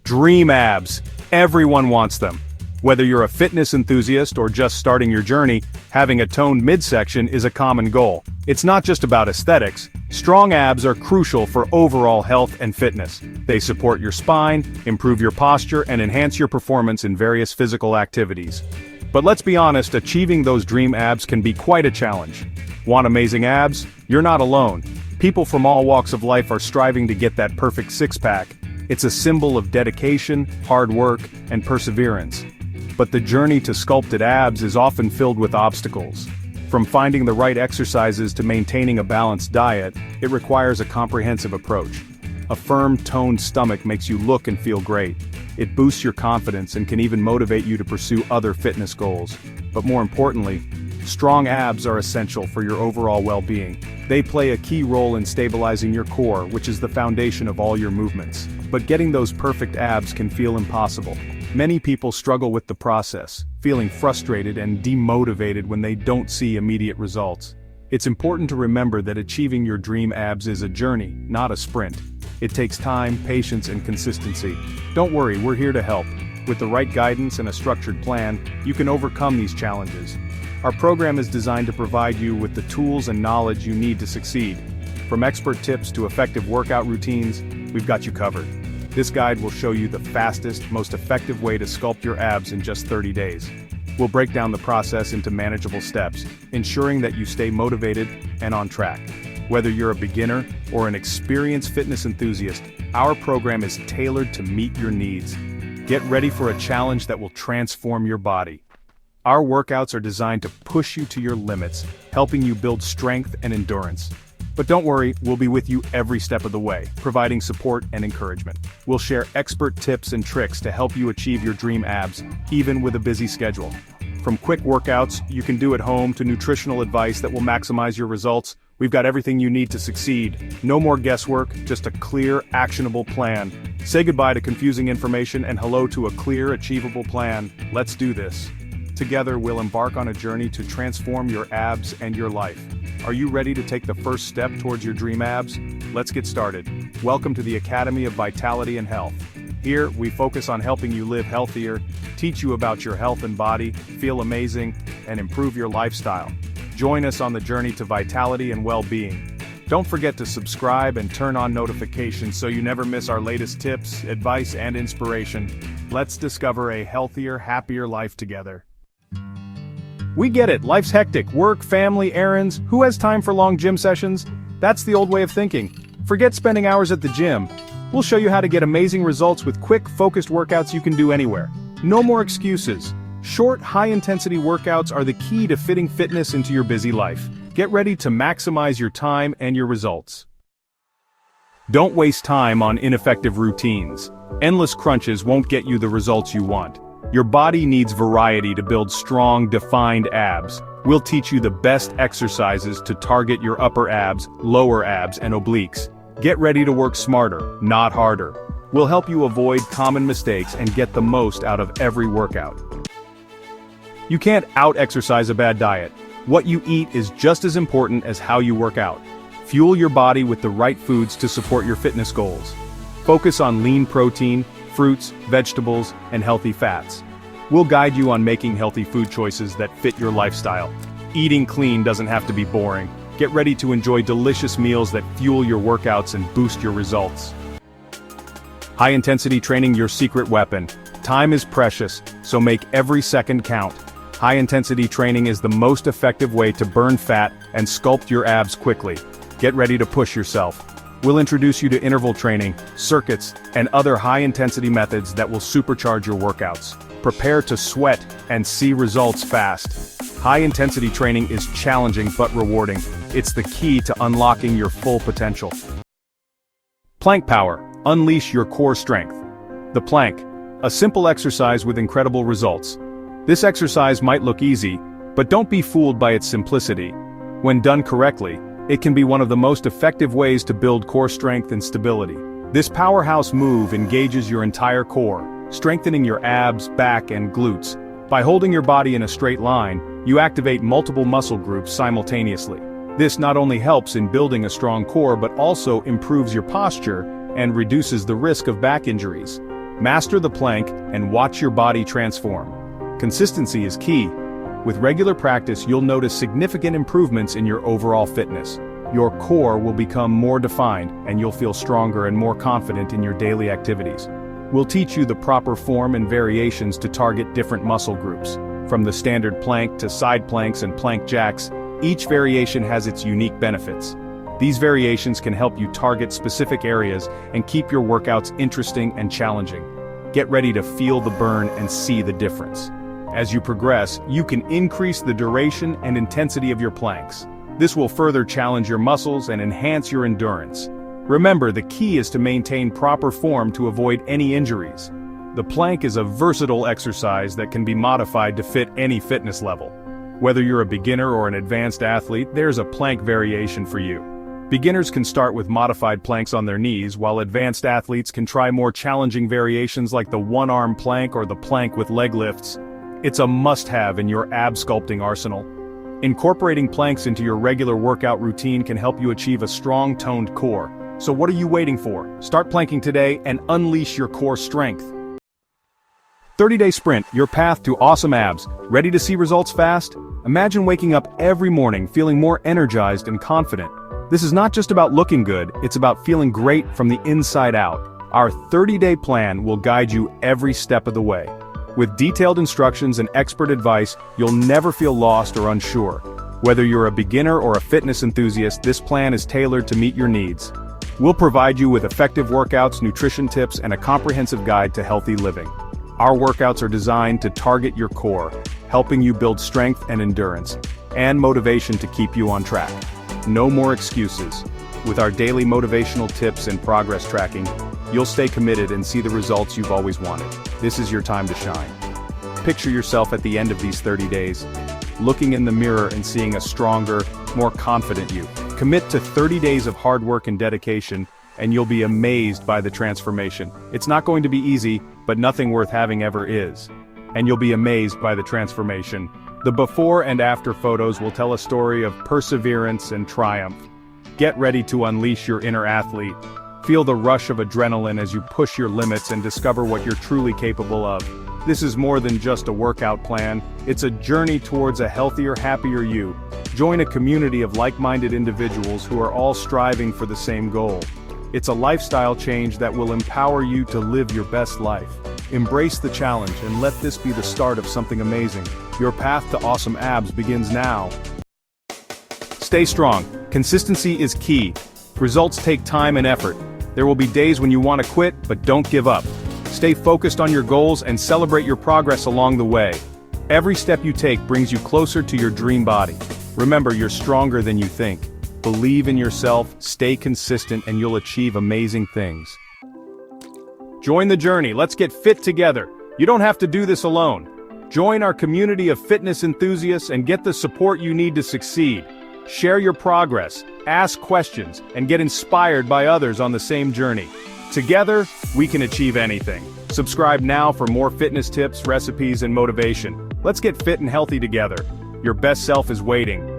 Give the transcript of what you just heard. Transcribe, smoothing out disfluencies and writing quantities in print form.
Dream abs. Everyone wants them. Whether you're a fitness enthusiast or just starting your journey, having a toned midsection is a common goal. It's not just about aesthetics. Strong abs are crucial for overall health and fitness. They support your spine, improve your posture, and enhance your performance in various physical activities. But let's be honest, achieving those dream abs can be quite a challenge. Want amazing abs? You're not alone. People from all walks of life are striving to get that perfect six-pack. It's a symbol of dedication, hard work, and perseverance. But the journey to sculpted abs is often filled with obstacles. From finding the right exercises to maintaining a balanced diet, it requires a comprehensive approach. A firm, toned stomach makes you look and feel great. It boosts your confidence and can even motivate you to pursue other fitness goals. But more importantly, strong abs are essential for your overall well-being. They play a key role in stabilizing your core, which is the foundation of all your movements. But getting those perfect abs can feel impossible. Many people struggle with the process, feeling frustrated and demotivated when they don't see immediate results. It's important to remember that achieving your dream abs is a journey, not a sprint. It takes time, patience, and consistency. Don't worry, we're here to help. With the right guidance and a structured plan, you can overcome these challenges. Our program is designed to provide you with the tools and knowledge you need to succeed. From expert tips to effective workout routines, we've got you covered. This guide will show you the fastest, most effective way to sculpt your abs in just 30 days. We'll break down the process into manageable steps, ensuring that you stay motivated and on track. Whether you're a beginner or an experienced fitness enthusiast, our program is tailored to meet your needs. Get ready for a challenge that will transform your body. Our workouts are designed to push you to your limits, helping you build strength and endurance. But don't worry, we'll be with you every step of the way, providing support and encouragement. We'll share expert tips and tricks to help you achieve your dream abs, even with a busy schedule. From quick workouts you can do at home to nutritional advice that will maximize your results, we've got everything you need to succeed. No more guesswork, just a clear, actionable plan. Say goodbye to confusing information and hello to a clear, achievable plan. Let's do this. Together we'll embark on a journey to transform your abs and your life. Are you ready to take the first step towards your dream abs? Let's get started. Welcome to the Academy of Vitality and Health. Here, we focus on helping you live healthier, teach you about your health and body, feel amazing, and improve your lifestyle. Join us on the journey to vitality and well-being. Don't forget to subscribe and turn on notifications so you never miss our latest tips, advice, and inspiration. Let's discover a healthier, happier life together. We get it, life's hectic, work, family, errands, who has time for long gym sessions? That's the old way of thinking. Forget spending hours at the gym. We'll show you how to get amazing results with quick, focused workouts you can do anywhere. No more excuses. Short, high-intensity workouts are the key to fitting fitness into your busy life. Get ready to maximize your time and your results. Don't waste time on ineffective routines. Endless crunches won't get you the results you want. Your body needs variety to build strong, defined abs. We'll teach you the best exercises to target your upper abs, lower abs, and obliques. Get ready to work smarter, not harder. We'll help you avoid common mistakes and get the most out of every workout. You can't out-exercise a bad diet. What you eat is just as important as how you work out. Fuel your body with the right foods to support your fitness goals. Focus on lean protein, fruits, vegetables, and healthy fats. We'll guide you on making healthy food choices that fit your lifestyle. Eating clean doesn't have to be boring. Get ready to enjoy delicious meals that fuel your workouts and boost your results. High-intensity training, your secret weapon. Time is precious, so make every second count. High-intensity training is the most effective way to burn fat and sculpt your abs quickly. Get ready to push yourself. We'll introduce you to interval training, circuits, and other high-intensity methods that will supercharge your workouts. Prepare to sweat and see results fast. High-intensity training is challenging but rewarding. It's the key to unlocking your full potential. Plank power. Unleash your core strength. The plank. A simple exercise with incredible results. This exercise might look easy, but don't be fooled by its simplicity. When done correctly, it can be one of the most effective ways to build core strength and stability. This powerhouse move engages your entire core, strengthening your abs, back, and glutes. By holding your body in a straight line, you activate multiple muscle groups simultaneously. This not only helps in building a strong core but also improves your posture and reduces the risk of back injuries. Master the plank and watch your body transform. Consistency is key. With regular practice, you'll notice significant improvements in your overall fitness. Your core will become more defined, and you'll feel stronger and more confident in your daily activities. We'll teach you the proper form and variations to target different muscle groups. From the standard plank to side planks and plank jacks, each variation has its unique benefits. These variations can help you target specific areas and keep your workouts interesting and challenging. Get ready to feel the burn and see the difference. As you progress, you can increase the duration and intensity of your planks. This will further challenge your muscles and enhance your endurance. Remember, the key is to maintain proper form to avoid any injuries. The plank is a versatile exercise that can be modified to fit any fitness level. Whether you're a beginner or an advanced athlete, there's a plank variation for you. Beginners can start with modified planks on their knees, while advanced athletes can try more challenging variations like the one-arm plank or the plank with leg lifts. It's a must-have in your ab sculpting arsenal. Incorporating planks into your regular workout routine can help you achieve a strong, toned core. So what are you waiting for? Start planking today and unleash your core strength. 30-day sprint, your path to awesome abs. Ready to see results fast? Imagine waking up every morning feeling more energized and confident. This is not just about looking good, it's about feeling great from the inside out. Our 30-day plan will guide you every step of the way. With detailed instructions and expert advice, you'll never feel lost or unsure. Whether you're a beginner or a fitness enthusiast, this plan is tailored to meet your needs. We'll provide you with effective workouts, nutrition tips, and a comprehensive guide to healthy living. Our workouts are designed to target your core, helping you build strength and endurance, and motivation to keep you on track. No more excuses. With our daily motivational tips and progress tracking, you'll stay committed and see the results you've always wanted. This is your time to shine. Picture yourself at the end of these 30 days, looking in the mirror and seeing a stronger, more confident you. Commit to 30 days of hard work and dedication, and you'll be amazed by the transformation. It's not going to be easy, but nothing worth having ever is. And you'll be amazed by the transformation. The before and after photos will tell a story of perseverance and triumph. Get ready to unleash your inner athlete. Feel the rush of adrenaline as you push your limits and discover what you're truly capable of. This is more than just a workout plan, it's a journey towards a healthier, happier you. Join a community of like-minded individuals who are all striving for the same goal. It's a lifestyle change that will empower you to live your best life. Embrace the challenge and let this be the start of something amazing. Your path to awesome abs begins now. Stay strong. Consistency is key. Results take time and effort. There will be days when you want to quit, but don't give up. Stay focused on your goals and celebrate your progress along the way. Every step you take brings you closer to your dream body. Remember, you're stronger than you think. Believe in yourself, stay consistent, and you'll achieve amazing things. Join the journey, let's get fit together. You don't have to do this alone. Join our community of fitness enthusiasts and get the support you need to succeed. Share your progress, ask questions, and get inspired by others on the same journey. Together, we can achieve anything. Subscribe now for more fitness tips, recipes, and motivation. Let's get fit and healthy together. Your best self is waiting.